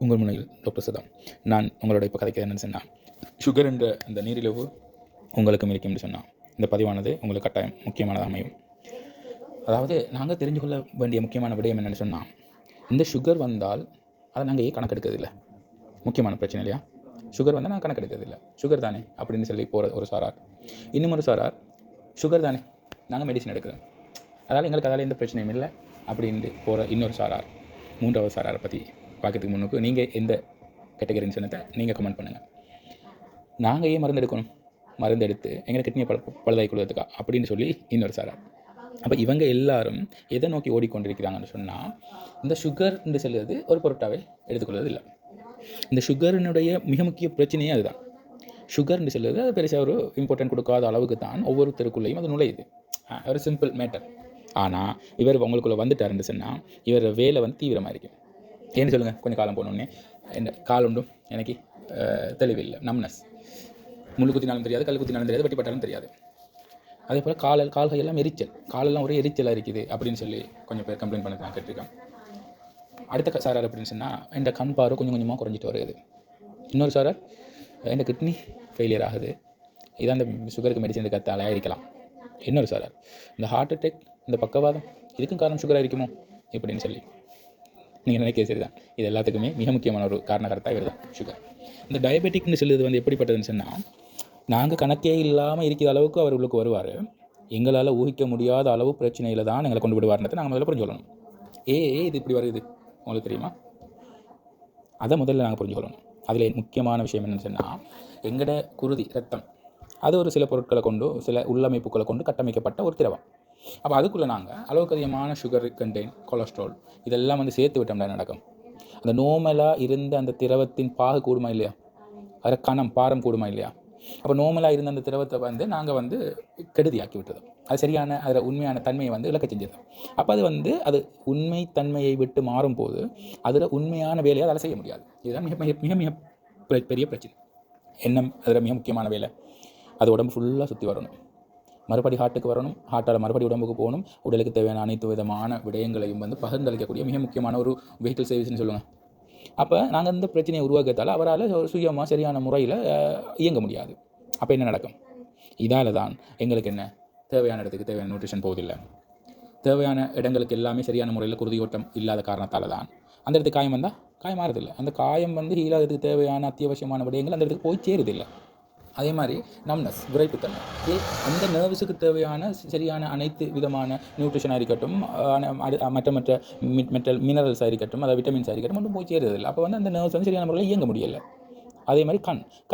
உங்கள் முனையில் டாக்டர் சதா. நான் உங்களோட இப்போ கதைக்க என்னென்னு சொன்னால், சுகர் என்ற இந்த நீரிழிவு உங்களுக்கும் இருக்கும்னு சொன்னால் இந்த பதிவானது உங்களுக்கு கட்டாயம் முக்கியமானதாக அமையும். அதாவது நாங்கள் தெரிஞ்சு கொள்ள வேண்டிய முக்கியமான விடயம் என்னென்னு சொன்னால், இந்த சுகர் வந்தால் அதை நாங்கள் ஏன் கணக்கெடுக்கிறதில்லை. முக்கியமான பிரச்சனை இல்லையா? சுகர் வந்தால் நாங்கள் கணக்கெடுக்கிறதில்லை. சுகர் தானே அப்படின்னு சொல்லி போகிற ஒரு சாரார், இன்னும் ஒரு சாரார் சுகர் தானே நாங்கள் மெடிசன் எடுக்கிறோம், அதனால் எங்களுக்கு அதால் எந்த பிரச்சனையும் இல்லை அப்படின்ட்டு போகிற இன்னொரு சாரார். மூன்றாவது சாராரை பற்றி பார்க்கறதுக்கு முன்னுக்கு நீங்கள் எந்த கேட்டகரின்னு சொன்னதை நீங்கள் கமெண்ட் பண்ணுங்கள். நாங்கள் ஏன் மருந்து எடுக்கணும், மருந்து எடுத்து எங்களை கிட்னியை பழுதாகி கொடுத்ததுக்கா அப்படின்னு சொல்லி இன்னொரு சாரார். அப்போ இவங்க எல்லாரும் எதை நோக்கி ஓடிக்கொண்டிருக்கிறாங்கன்னு சொன்னால், இந்த சுகர்ன்னு சொல்லுறது ஒரு பொருட்டாகவே எடுத்துக்கொள்வது இல்லை. இந்த சுகரினுடைய மிக முக்கிய பிரச்சனையே அதுதான். சுகர்ன்னு சொல்லுறது அது பெருசாக ஒரு இம்பார்ட்டன்ட் கொடுக்காத அளவுக்கு தான் ஒவ்வொருத்தருக்குள்ளேயும் அது நுழையுது. ஒரு சிம்பிள் மேட்டர். ஆனால் இவர் உங்களுக்குள்ளே வந்துட்டாருன்னு சொன்னால் இவர் வேலை வந்து தீவிரமாக இருக்கும். ஏன்னு சொல்லுங்கள், கொஞ்சம் காலம் போனோடனே என்ன கால் உண்டும் எனக்கு தெளிவில்லை, நம்னஸ், முள்ளு குத்தினாலும் தெரியாது, கல் குத்தினாலும் தெரியாது, வெட்டிப்பட்டாலும் தெரியாது. அதே போல் கால்கள் எல்லாம் எரிச்சல், காலெல்லாம் ஒரே எரிச்சலாக இருக்குது அப்படின்னு சொல்லி கொஞ்சம் பேர் கம்ப்ளைண்ட் பண்ண நான் கேட்டிருக்கேன். அடுத்த சாரார் அப்படின்னு சொன்னால் இந்த கண் பார்வை கொஞ்சம் கொஞ்சமாக குறைஞ்சிட்டு வருது. இன்னொரு சாரார் இந்த கிட்னி ஃபெயிலியர் ஆகுது, இதான் இந்த சுகருக்கு மெடிசன் எடுக்கிறதால இருக்கலாம். இன்னொரு சாரார் இந்த ஹார்ட் அட்டாக், இந்த பக்கவாதம், இதுக்கும் காரணம் சுகராக இருக்குமோ இப்படின்னு சொல்லி நீங்கள் நினைக்க சரிதான். இது எல்லாத்துக்குமே மிக முக்கியமான ஒரு காரணகர்த்தாக வருதான் சுகர். இந்த டயபெட்டிக்னு சொல்லுறது வந்து எப்படிப்பட்டதுன்னு சொன்னால், நாங்கள் கணக்கே இல்லாமல் இருக்கிற அளவுக்கு அவர் உள்ளுக்கு வருவார். எங்களால் ஊகிக்க முடியாத அளவு பிரச்சனையில் தான் எங்களை கொண்டு விடுவார்ன்றதை நாங்கள் முதல்ல புரிஞ்சு கொள்ளணும். இது இப்படி வருது உங்களுக்கு தெரியுமா? அதை முதல்ல நாங்கள் புரிஞ்சு கொள்ளணும். அதில் முக்கியமான விஷயம் என்னென்னு சொன்னால், எங்களோட குருதி ரத்தம் அது ஒரு சில பொருட்களை கொண்டு, சில உள்ளமைப்புகளை கொண்டு கட்டமைக்கப்பட்ட ஒரு திரவம். அப்போ அதுக்குள்ளே நாங்கள் அளவுக்கு அதிகமான சுகர் கண்டெயின், கொலஸ்ட்ரால் இதெல்லாம் வந்து சேர்த்து விட்டோம்னா நடக்கும். அந்த நோமலாக இருந்த அந்த திரவத்தின் பாகு கூடுமா இல்லையா, அதில் பாரம் கூடுமா இல்லையா? அப்போ நோமலாக இருந்த அந்த திரவத்தை வந்து நாங்கள் வந்து கெடுதியாக்கி விட்டதும், அது சரியான அதில் உண்மையான தன்மையை வந்து இழக்க செஞ்சது. அப்போ அது உண்மை தன்மையை விட்டு மாறும்போது அதில் உண்மையான வேலையை அதால் செய்ய முடியாது. இதுதான் மிக மிக மிக மிக பெரிய பிரச்சனை. என்ன அதில் மிக முக்கியமான வேலை, அது உடம்பு ஃபுல்லாக சுற்றி வரணும், மறுபடி ஹார்ட்டுக்கு வரணும், ஹார்ட்டால் மறுபடி உடம்புக்கு போகணும், உடலுக்கு தேவையான அனைத்து விதமான விடயங்களையும் வந்து பகிர்ந்தளிக்கக்கூடிய மிக முக்கியமான ஒரு வெஹிக்கிள் சர்வீஸ்னு சொல்லுங்கள். அப்போ நாங்கள் இந்த பிரச்சனையை உருவாக்கத்தால் அவரால் சுயமாக சரியான முறையில் இயங்க முடியாது. அப்போ என்ன நடக்கும்? இதால் தான் எங்களுக்கு என்ன தேவையான இடத்துக்கு தேவையான நியூட்ரிஷன் போவதில்லை. தேவையான இடங்களுக்கு எல்லாமே சரியான முறையில் குருதியோட்டம் இல்லாத காரணத்தால் தான் அந்த இடத்துக்கு காயம் வந்தால் காயம் மாறுதில்லை. அந்த காயம் வந்து ஹீலாகிறதுக்கு தேவையான அத்தியாவசியமான விடயங்கள் அந்த இடத்துக்கு போய் சேருதில்லை. அதே மாதிரி நம்னஸ், விரைப்புத்தன்மை, அந்த நர்வஸுக்கு தேவையான சரியான அனைத்து விதமான நியூட்ரிஷனாக இருக்கட்டும், மற்ற மினரல்ஸாக இருக்கட்டும், அதாவது விட்டமின்ஸாக இருக்கட்டும், ஒன்றும் போய் சேருதில்லை. அப்போ வந்து அந்த நர்வ்ஸ் வந்து சரியான முறையில் இயங்க முடியலை. அதே மாதிரி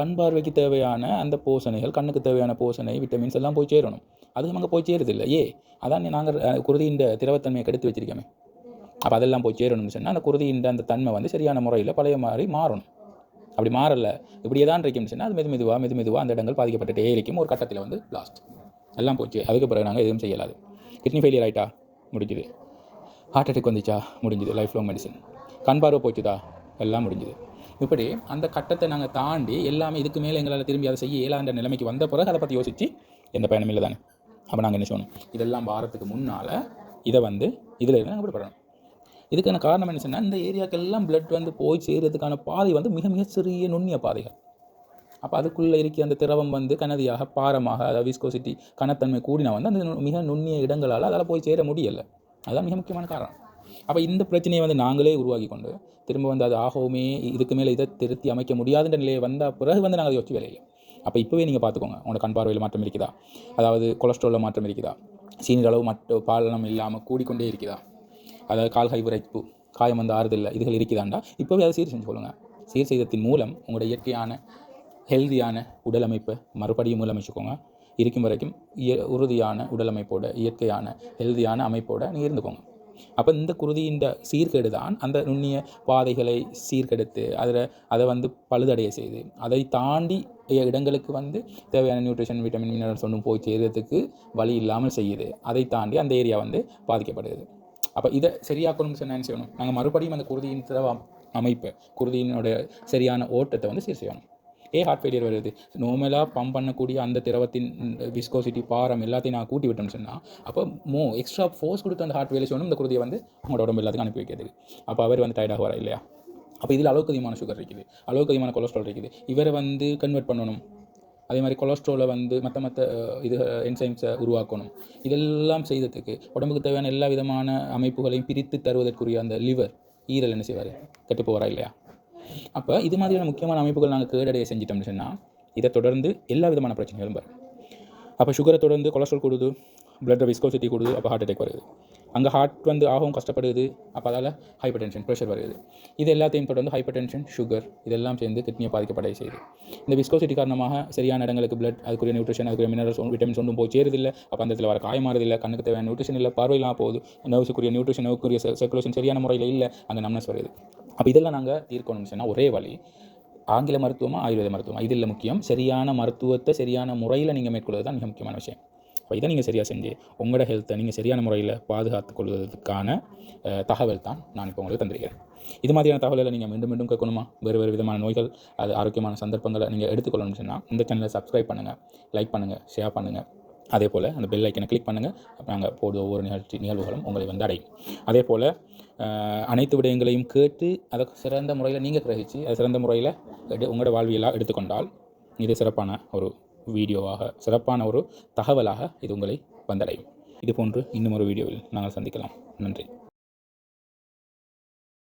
கண் பார்வைக்கு தேவையான அந்த போஷணைகள், கண்ணுக்கு தேவையான போஷணை, விட்டமின்ஸ் எல்லாம் போய் சேரணும், அதுவும் அங்கே போய் சேருதில்லை. அதான் நாங்கள் குருதியின் திரவத்தன்மையை கெடுத்து வச்சிருக்கோமே. அப்போ அதெல்லாம் போய் சேரணும்னு சொன்னால் அந்த குருதியின் அந்த தன்மை வந்து சரியான முறையில் பழைய மாதிரி மாறணும். அப்படி மாறலை, இப்படியே தான் இருக்குன்னு சொன்னால் அது மெதுமெதுவாக அந்த இடங்கள் பாதிக்கப்பட்டுட்டே இருக்கும். ஒரு கட்டத்தில் வந்து லாஸ்ட் எல்லாம் போச்சு. அதுக்கு பிறகு நாங்கள் எதுவும் செய்யலாது. கிட்னி ஃபெயிலியர் ஆகிட்டா முடிஞ்சுது, ஹார்ட் அட்டாக் வந்துச்சா முடிஞ்சுது, லைஃப் லாங் மெடிசன். கண் பார்வை போச்சுதா எல்லாம் முடிஞ்சுது. இப்படி அந்த கட்டத்தை நாங்கள் தாண்டி எல்லாமே இதுக்கு மேலே எங்களால் திரும்பி அதை செய்ய இயலாத நிலைமைக்கு வந்த பிறகு அதை பற்றி யோசித்து எந்த பயணம் இல்லை தானே. அப்போ நாங்கள் என்ன சொல்லணும், இதெல்லாம் வாரத்துக்கு முன்னால் இதை வந்து இதில் இருந்து நாங்கள் விடப்படணும். இதுக்கான காரணம் என்ன சொன்னால், இந்த ஏரியாக்கெல்லாம் பிளட் வந்து போய் சேர்கிறதுக்கான பாதை வந்து மிக மிக சிறிய நுண்ணிய பாதைகள். அப்போ அதுக்குள்ளே இருக்க அந்த திரவம் வந்து கனதியாக, பாரமாக, அதாவது விஸ்கோசிட்டி, கனத்தன்மை கூடினா வந்து அந்த மிக நுண்ணிய இடங்களால் அதால் போய் சேர முடியலை. அதுதான் மிக முக்கியமான காரணம். அப்போ இந்த பிரச்சனையை வந்து நாங்களே உருவாக்கி கொண்டு திரும்ப வந்து அது ஆகவுமே இதுக்கு மேலே இதை திருத்தி அமைக்க முடியாதுன்ற நிலையை வந்தால் பிறகு வந்து நாங்கள் யோசிச்சு வேலையில். அப்போ இப்போவே நீங்கள் பார்த்துக்கோங்க, உங்களோட கண் பார்வையில் மாற்றம் இருக்குதா, அதாவது கொலஸ்ட்ராலில் மாற்றம் இருக்குதா, சீனியர் அளவு மட்டும் பாலனம் இல்லாமல் கூடிக்கொண்டே இருக்குதா, அதாவது கால்கை விரைப்பு, காயம் வந்து ஆறுதில்லை, இதுகள் இருக்குதாண்டா இப்போவே அதை சீர் செஞ்சு கொள்ளுங்கள். சீர் செய்தத்தின் மூலம் உங்களோட இயற்கையான ஹெல்தியான உடல் அமைப்பை மறுபடியும் மூலமைச்சுக்கோங்க. இருக்கும் வரைக்கும் உறுதியான உடல் அமைப்போட, இயற்கையான ஹெல்தியான அமைப்போடு நீங்கள் இருந்துக்கோங்க. அப்போ இந்த குருதியின் சீர்கேடு தான் அந்த நுண்ணிய பாதைகளை சீர்கெடுத்து அதை வந்து பழுதடைய செய்து, அதை தாண்டி இடங்களுக்கு வந்து தேவையான நியூட்ரிஷன், விட்டமின், மினரல்ஸ் ஒன்றும் போய் சேர்கிறதுக்கு வழி இல்லாமல் செய்யுது. அதை தாண்டி அந்த ஏரியா வந்து பாதிக்கப்படுது. அப்போ இதை சரியாக்கணும்னு சொன்னால் என்ன செய்யணும், நாங்கள் மறுபடியும் அந்த குருதியின் திரவ அமைப்பை, குருதியினுடைய சரியான ஓட்டத்தை வந்து சீர் செய்யணும். ஹார்ட் ஃபெயிலியர் வருது, நார்மலாக பம்ப் பண்ணக்கூடிய அந்த திரவத்தின் விஸ்கோசிட்டி, பாரம் எல்லாத்தையும் நான் கூட்டி விட்டோம்னு சொன்னால் அப்போ எக்ஸ்ட்ரா ஃபோர்ஸ் கொடுத்து அந்த ஹார்ட் வேலை செய்யணும், இந்த குருதியை வந்து அவங்களோட உடம்பு எல்லாத்துக்கும் அனுப்பி வைக்கிறது. அப்போ அவர் வந்து டயர்டாக வர இல்லையா? அப்போ இதில் அளவுக்கு அதிகமான சுகர் இருக்குது, அளவுக்கு அதிகமான கொலஸ்ட்ரால் இருக்குது. இவரை வந்து கன்வெர்ட் பண்ணணும். அதே மாதிரி கொலஸ்ட்ராலை வந்து மற்ற இது என்சைம்ஸை உருவாக்கணும். இதெல்லாம் செய்ததுக்கு உடம்புக்கு தேவையான எல்லா விதமான அமைப்புகளையும் பிரித்து தருவதற்குரிய அந்த லிவர், ஈரல் என்ன செய்வார், கெட்டு போவாரா இல்லையா? அப்போ இது மாதிரியான முக்கியமான அமைப்புகள் நாங்கள் கேடடைய செஞ்சிட்டோம்னு சொன்னால் இதை தொடர்ந்து எல்லா விதமான பிரச்சனைகளும் வரும். அப்போ சுகரை தொடர்ந்து கொலஸ்ட்ரால் கூடுது, பிளட் விஸ்கோசிட்டி கூடுது, அப்போ ஹார்ட் அட்டாக் வருது. அங்கே ஹார்ட் வந்து ஆகவும் கஷ்டப்படுது, அப்போ அதால் ஹைப்பர் டென்ஷன், ப்ரெஷர் வருது. இது எல்லாத்தையும் தொடர்ந்து ஹைப்பர் டென்ஷன், சுகர் இதெல்லாம் சேர்ந்து கிட்னியை பாதிக்கப்படைய செய்யுது. இந்த விஸ்கோசிட்டி காரணமாக சரியான இடங்களுக்கு பிளட், அதுக்குரிய நியூட்ரிஷன், அதுக்குரிய மினரல்ஸ், விட்டமின்ஸ் ஒன்றும் போய் சேருதில்லை. அப்போ அந்த இடத்துல வர காயமாறதில்லை, கண்ணுக்கு தேவையான நியூட்ரிஷன் இல்லை, பார்வையெல்லாம் போகுது, நர்வ்ஸுக்குரிய நியூட்ரிஷன், நர்வுக்குரிய சர்க்குலேஷன் சரியான முறையில் இல்லை, அங்கே நம்னஸ் வருது. அப்போ இதெல்லாம் நாங்கள் தீர்க்கணும்னு சொன்னால் ஒரே வழி ஆங்கில மருத்துவமா ஆயுர்வேத மருத்துவமா, இதில் முக்கியம் சரியான மருத்துவத்தை சரியான முறையில் நீங்கள் மேற்கொள்வது தான் மிக முக்கியமான விஷயம். இப்போ இதை நீங்கள் சரியாக செஞ்சு உங்களோட ஹெல்த்தை நீங்கள் சரியான முறையில் பாதுகாத்து கொள்வதற்கான தகவல் தான் நான் இப்போ உங்களுக்கு தந்திருக்கிறேன். இது மாதிரியான தகவலை நீங்கள் மீண்டும் மீண்டும் கேட்கணுமா, வேறு விதமான நோய்கள், அது ஆரோக்கியமான சந்தர்ப்பங்களை நீங்கள் எடுத்துக்கொள்ளணும்னு சொன்னால் இந்த சேனலை சப்ஸ்கிரைப் பண்ணுங்கள், லைக் பண்ணுங்கள், ஷேர் பண்ணுங்கள். அதே போல் அந்த பெல் ஐக்கனை கிளிக் பண்ணுங்கள். அப்போ நாங்கள் போடுற ஒவ்வொரு நிகழ்வுகளும் உங்களை வந்து அடையும். அதே போல் அனைத்து விடயங்களையும் கேட்டு அதை சிறந்த முறையில் நீங்கள் கிரகித்து அதை சிறந்த முறையில் உங்களோட வாழ்வியலாக எடுத்துக்கொண்டால் இது சிறப்பான ஒரு வீடியோவாக, சிறப்பான ஒரு தகவலாக இது உங்களை வந்தடையும். இது போன்று இன்னும் ஒரு வீடியோவில் நாங்கள் சந்திக்கலாம். நன்றி.